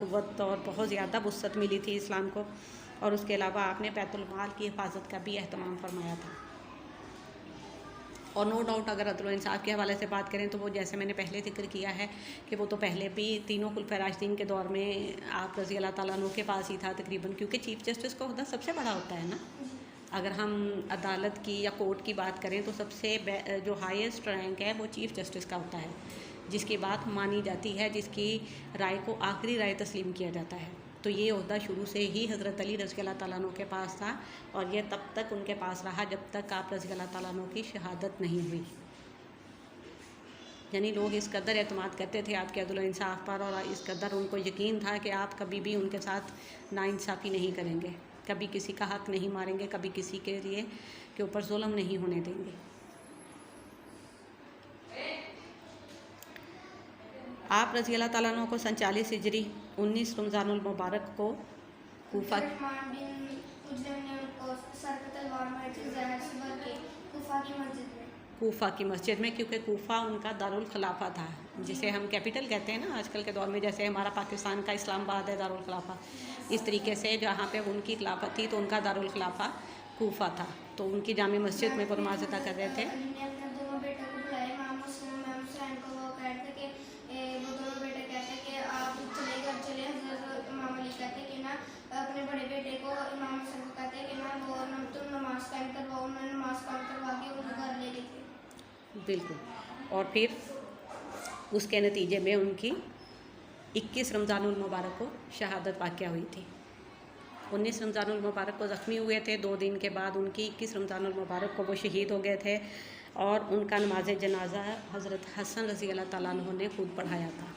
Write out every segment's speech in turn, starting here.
क़ुव्वत और बहुत ज़्यादा वुसअत मिली थी इस्लाम को। और उसके अलावा आपने बैतुल माल की हिफाजत का भी एहतमाम फरमाया था। और नो डाउट अगर अदल इंसाफ के हवाले से बात करें तो वो जैसे मैंने पहले जिक्र किया है कि वो तो पहले भी तीनों खुलफाए राशिदीन के दौर में आप रज़ी अल्लाह ताला अन्हु के पास ही था तकरीबन, क्योंकि चीफ़ जस्टिस का ओहदा सबसे बड़ा होता है ना। अगर हम अदालत की या कोर्ट की बात करें तो सबसे जो हाईएस्ट रैंक है वो चीफ़ जस्टिस का होता है, जिसकी बात मानी जाती है, जिसकी राय को आखिरी राय तस्लीम किया जाता है। तो ये ओहदा शुरू से ही हज़रत अली रज़ी अल्लाह ताला अन्हु के पास था और ये तब तक उनके पास रहा जब तक आप रज़ी अल्लाह ताला अन्हु की शहादत नहीं हुई। यानी लोग इस कदर एतमाद करते थे आपके अदल इंसाफ पर और इस कदर उनको यकीन था कि आप कभी भी उनके साथ नाइंसाफ़ी नहीं करेंगे, कभी किसी का हक़ नहीं मारेंगे, कभी किसी के लिए के ऊपर जुल्म नहीं होने देंगे। आप रज़ी अल्लाह ताला अन्हु को 47 हिजरी 19 रमज़ानुल मुबारक को कूफा की मस्जिद में, क्योंकि कूफा उनका दारुल खिलाफा था, जिसे हम कैपिटल कहते हैं ना आजकल के दौर में, जैसे हमारा पाकिस्तान का इस्लामाबाद है दारुल खिलाफा, इस तरीके से जहाँ पे उनकी खिलाफत थी तो उनका दारुल खिलाफा कूफा था। तो उनकी जामे मस्जिद में वो नमाज़ अदा कर रहे थे। अपने बड़े बेटे को इमाम हसन को कहते हैं कि ना वो तुम नमाज कायम करवाओ, उन्होंने नमाज कायम करवा के उनको घर ले गए थे। बिल्कुल। और फिर उसके नतीजे में उनकी 21 रमज़ानुल मुबारक को शहादत वाक़या हुई थी। 19 रमज़ानुल मुबारक को ज़ख्मी हुए थे, 2 दिन के बाद उनकी 21 रमज़ानुल मुबारक को वो शहीद हो गए थे और उनका नमाज जनाजा हज़रत हसन रज़ी अल्लाह ताला अन्हु ने खुद पढ़ाया था।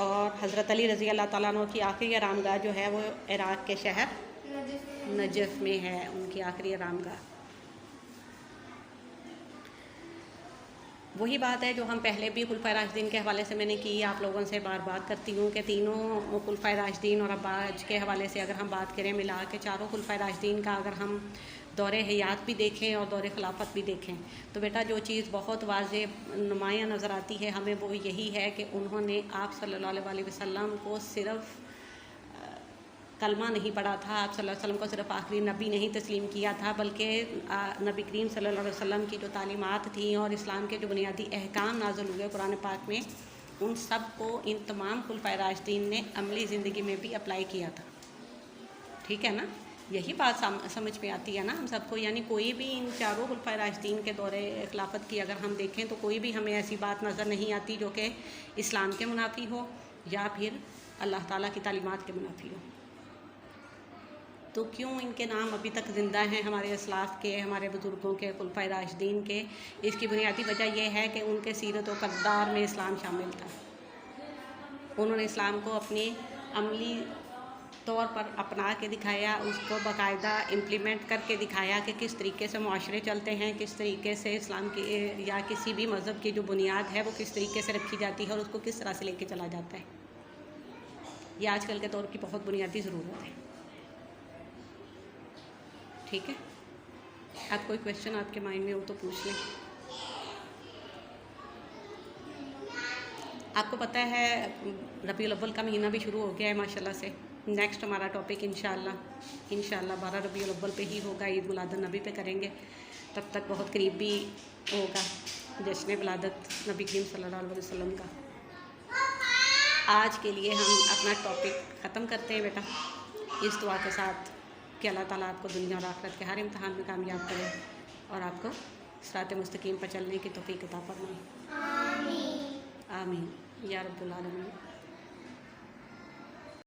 और हज़रत अली रज़ी अल्लाह ताला अन्हु की आखिरी आरामगाह जो है वो इराक़ के शहर नजफ़ में है, उनकी आखिरी आरामगाह। वही बात है जो हम पहले भी खुलफाए राशिदीन के हवाले से मैंने की, आप लोगों से बार बार करती हूँ कि तीनों खुलफाए राशिदीन और अब्बाज के हवाले से अगर हम बात करें मिला के चारों खुलफाए राशिदीन का अगर हम दौरे हयात भी देखें और दौरे खिलाफत भी देखें तो बेटा जो चीज़ बहुत वाज़े नुमायाँ नज़र आती है हमें वो यही है कि उन्होंने आप सल्लल्लाहु अलैहि वसल्लम को सिर्फ़ कलमा नहीं पढ़ा था, आप सल्लल्लाहु अलैहि वसल्लम को सिर्फ आखिरी नबी नहीं तस्लीम किया था, बल्कि नबी करीम सल्लल्लाहु अलैहि वसल्लम की जो तालीमात थी और इस्लाम के जो बुनियादी अहकाम नाज़िल हुए कुरान पाक में, उन सब को इन तमाम खुलफाए राशिदीन ने अमली ज़िंदगी में भी अप्लाई किया था। ठीक है ना, यही बात समझ में आती है ना हम सबको। यानी कोई भी इन चारों खुलफाए राशिदीन के दौरे खिलाफत की अगर हम देखें तो कोई भी हमें ऐसी बात नज़र नहीं आती जो कि इस्लाम के मुनाफी हो या फिर अल्लाह ताला की तालीमात के मुनाफी हो। तो क्यों इनके नाम अभी तक ज़िंदा हैं हमारे असलाफ़ के, हमारे बुज़ुर्गों के, खुलफाए राशिदीन के? इसकी बुनियादी वजह यह है कि उनके सीरत व किरदार में इस्लाम शामिल था। उन्होंने इस्लाम को अपने अमली तौर पर अपना के दिखाया, उसको बाकायदा इम्प्लीमेंट करके दिखाया कि किस तरीके से मुआशरे चलते हैं, किस तरीके से इस्लाम की या किसी भी मज़हब की जो बुनियाद है वो किस तरीके से रखी जाती है और उसको किस तरह से लेके चला जाता है। ये आजकल के दौर की बहुत बुनियादी ज़रूरत है। ठीक है, आप कोई क्वेश्चन आपके माइंड में हो तो पूछ लें। आपको पता है रबीउल अव्वल का महीना भी शुरू हो गया है माशाल्लाह से। नेक्स्ट हमारा टॉपिक इंशाल्लाह 12 रबीउल अव्वल पे ही होगा, ईद मिलादुन नबी पे करेंगे। तब तक बहुत करीब भी होगा जश्न विलादत नबी करीम सल्लल्लाहु अलैहि वसल्लम का। आज के लिए हम अपना टॉपिक ख़त्म करते हैं बेटा, इस दुआ के साथ कि अल्लाह ताला आपको दुनिया और आखिरत के हर इम्तिहान में कामयाब करे और आपको सिरात मुस्तकीम पर चलने की तौफीक अता फरमाए। आमीन या रब्बुल आलमीन।